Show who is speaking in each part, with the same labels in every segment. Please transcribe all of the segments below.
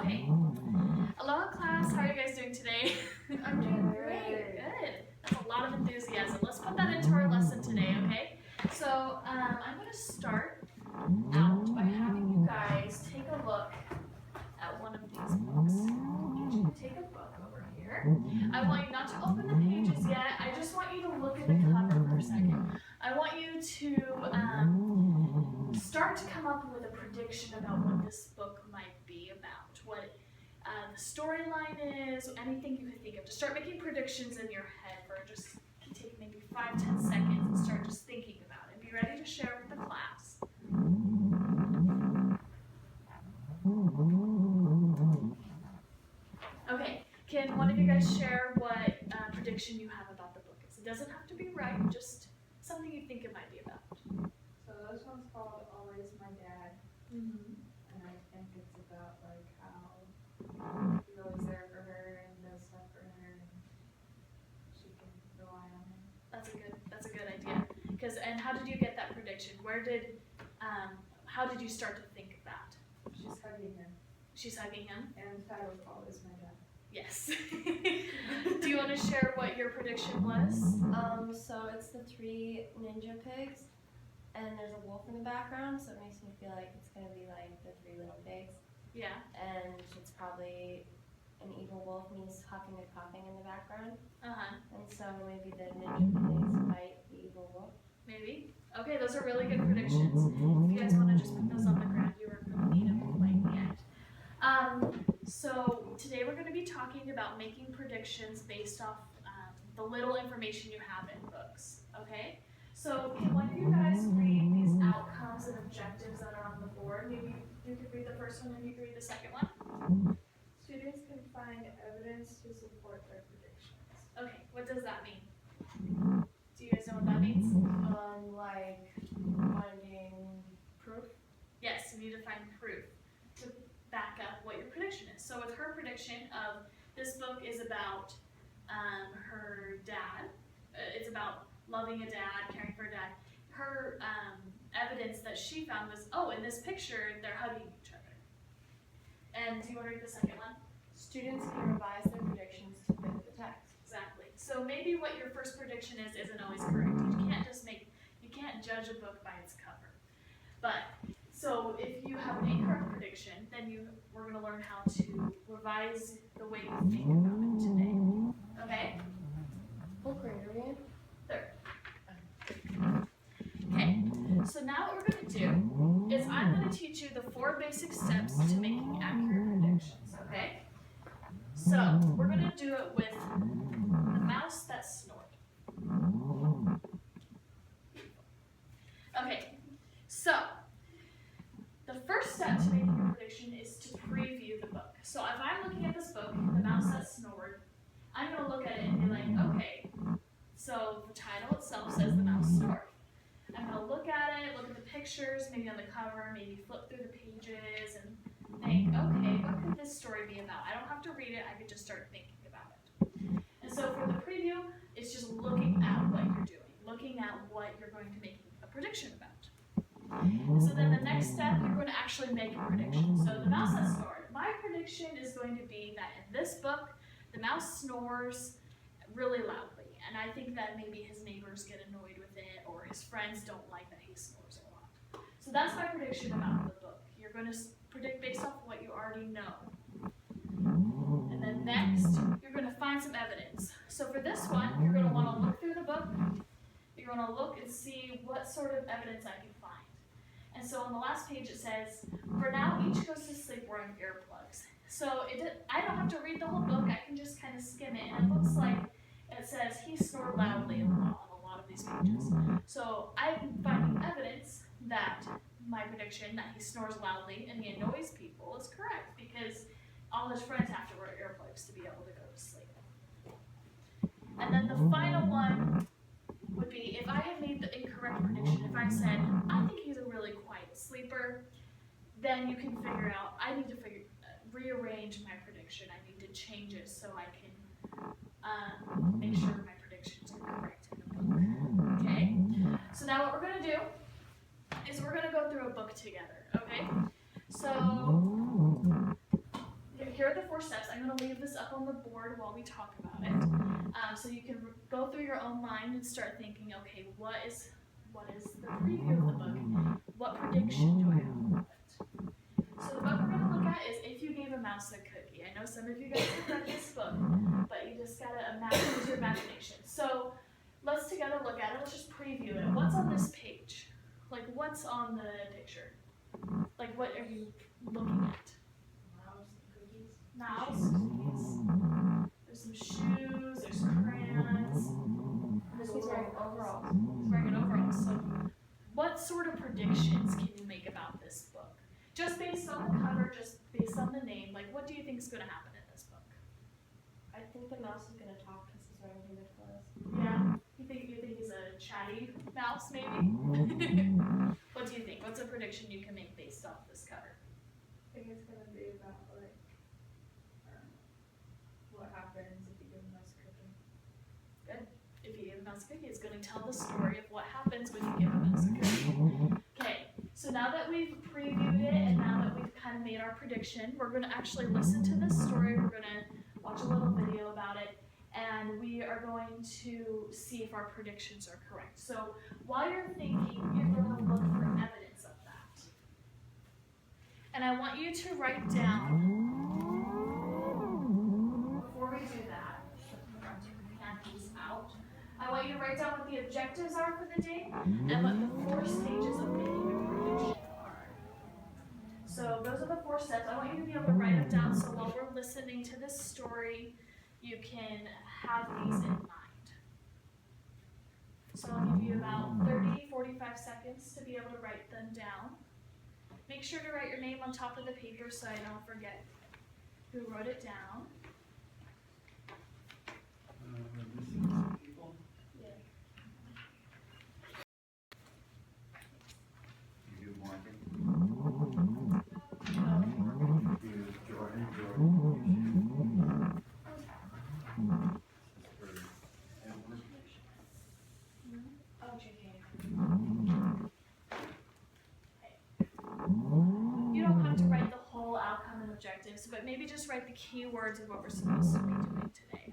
Speaker 1: Okay. Aloha class, how are you guys doing today?
Speaker 2: I'm doing great.
Speaker 1: Good. That's a lot of enthusiasm. Let's put that into our lesson today, okay? So I'm going to start out by having you guys take a look at one of these books. You can take a book over here. I want you not to open the pages yet. I just want you to look at the cover for a second. I want you to start to come up with a prediction about what this book might be about, what the storyline is, anything you could think of. Just start making predictions in your head for just take maybe 5-10 seconds and start just thinking about it. Be ready to share with the class. Okay, can one of you guys share what prediction you have about the book is? It doesn't have to be right, just something you think it might be about.
Speaker 2: So this one's called Always My Dad, and I think it's about like how he's always there for her and does stuff for her, and she can rely on him.
Speaker 1: That's a good idea. And how did you get that prediction? How did you start to think of that?
Speaker 2: She's hugging him,
Speaker 1: She's hugging him?
Speaker 2: and the title is Always My Dad.
Speaker 1: Yes. Do you want to share what your prediction was?
Speaker 3: So it's the 3 ninja pigs, and there's a wolf in the background, so it makes me feel like it's gonna be like the 3 little pigs.
Speaker 1: Yeah.
Speaker 3: And it's probably an evil wolf, and he's huffing and puffing in the background. And so maybe the ninja pigs fight the evil wolf.
Speaker 1: Maybe. Okay, those are really good predictions. If you guys want to just put those on the ground, you are going to need them by the end. So today we're going to be talking about making predictions based off the little information you have in books. Okay? So can one of you guys read these outcomes and objectives that are on the board? Maybe you could read the first one and you could read the second one.
Speaker 2: Students can find evidence to support their predictions.
Speaker 1: Okay, what does that mean? Do you guys know what that means?
Speaker 3: Like finding proof.
Speaker 1: Yes, you need to find proof to back up what your prediction is. So with her prediction of this book is about her dad, it's about loving a dad, caring for a dad. Her evidence that she found was, in this picture, they're hugging each other. And do you want to read the second one?
Speaker 3: Students can revise their predictions to fit the text.
Speaker 1: Exactly. So maybe what your first prediction is isn't always correct. You can't judge a book by its cover. But so if you have an incorrect prediction, then we're going to learn how to revise the way you think about it today. Okay?
Speaker 3: What grade are we in?
Speaker 1: Third. Okay. So now what we're going to do is I'm going to teach you the 4 basic steps to making accurate predictions. Okay? So we're going to do it with the mouse that snored. Okay, so the first step to making a prediction is to preview the book. So if I'm looking at this book, The Mouse That Snored, I'm going to look at it and be like, okay, so the title itself says The Mouse Snored. I'm going to look at it, look at the pictures, maybe on the cover, maybe flip through the pages and think, okay, what could this story be about? I don't have to read it, I could just start thinking about it. And so for the preview, it's just looking at what you're doing, looking at what you're going to make a prediction about. And so then the next step, you're going to actually make a prediction. So the mouse that snored. My prediction is going to be that in this book, the mouse snores really loudly. And I think that maybe his neighbors get annoyed with it, or his friends don't like that he snores a lot. So that's my prediction about the book. You're going to predict based off what you already know. And then next, you're going to find some evidence. So for this one, you're going to want to look through the book. You're going to look and see what sort of evidence I can find. And so on the last page it says, for now each goes to sleep wearing earplugs. So I don't have to read the whole book, I can just kind of skim it. And it looks like it says he snored loudly on a lot of these pages. So I'm finding evidence that my prediction that he snores loudly and he annoys people is correct, because all his friends have to wear earplugs to be able to go to sleep. And then the final one would be if I had made the incorrect prediction. If I said, I think he's a really quiet sleeper, then you can figure out, I need to rearrange my prediction. I need to change it so I can make sure my predictions are correct in the book. Okay? So now what we're going to do is we're going to go through a book together. Okay? So leave this up on the board while we talk about it. So you can go through your own mind and start thinking, okay, what is the preview of the book? What prediction do I have of it? So the book we're going to look at is If You Gave a Mouse a Cookie. I know some of you guys have read this book, but you just got to use your imagination. So let's together look at it. Let's just preview it. What's on this page? Like, what's on the picture? Like, what are you looking at? Mouse, cookies. There's some shoes, there's crayons.
Speaker 3: He's wearing overalls.
Speaker 1: He's wearing an overall. So, what sort of predictions can you make about this book? Just based on the cover, just based on the name, like, what do you think is going to happen in this book?
Speaker 3: I think the mouse is going to talk because he's wearing really good clothes.
Speaker 1: Yeah? You think he's a chatty mouse, maybe? What do you think? What's a prediction you can make based off this cover?
Speaker 2: I think it's gonna be about like what happens if you give a mouse a cookie.
Speaker 1: Good. If you give a mouse a cookie, it's going to tell the story of what happens when you give a mouse a cookie. Okay, so now that we've previewed it and now that we've kind of made our prediction, we're going to actually listen to this story. We're going to watch a little video about it, and we are going to see if our predictions are correct. So while you're thinking, you're going to look for evidence of that. And I want you to write down, before we do that, these out. I want you to write down what the objectives are for the day and what the 4 stages of making a prediction are. So those are the 4 steps. I want you to be able to write them down so while we're listening to this story, you can have these in mind. So I'll give you about 30, 45 seconds to be able to write them down. Make sure to write your name on top of the paper so I don't forget who wrote it down. You don't have to write the whole outcome and objectives, but maybe just write the key words of what we're supposed to be doing today.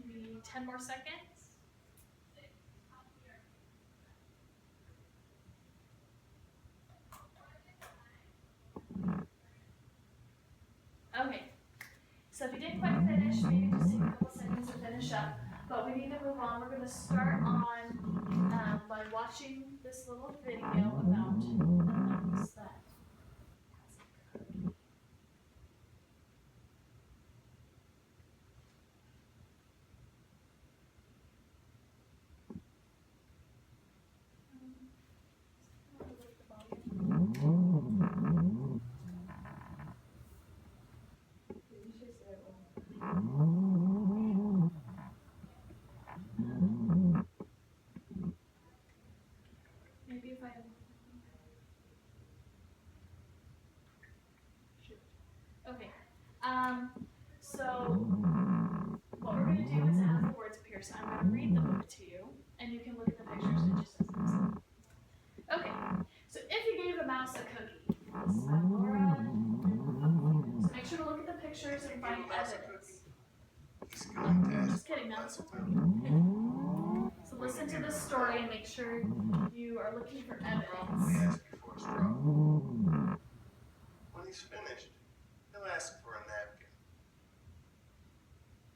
Speaker 1: Maybe 10 more seconds. Okay, so if you didn't quite finish, maybe just take a couple seconds to finish up. But we need to move on. We're going to start on by watching this little video about the mouse that has a cookie.
Speaker 2: You should say it one.
Speaker 1: Maybe if I shoot. Okay. So what we're going to do is as the words appear, so I'm going to read the book to you, and you can look at the pictures and just as this. Okay. So if you gave a mouse a cookie, this is by Laura. So make sure to look at the pictures and find evidence. Just kidding, no, it's not. So listen to this story and make sure you are looking for evidence.
Speaker 4: When he's finished, he'll ask for a napkin.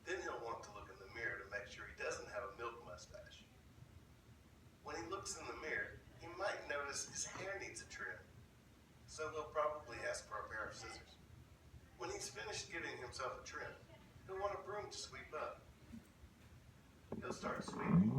Speaker 4: Then he'll want to look in the mirror to make sure he doesn't have a milk mustache. When he looks in the mirror, he might notice his hair needs a trim, so he'll probably ask for a pair of scissors. When he's finished giving himself a trim, he'll want a broom to sweep up. He'll start sweeping.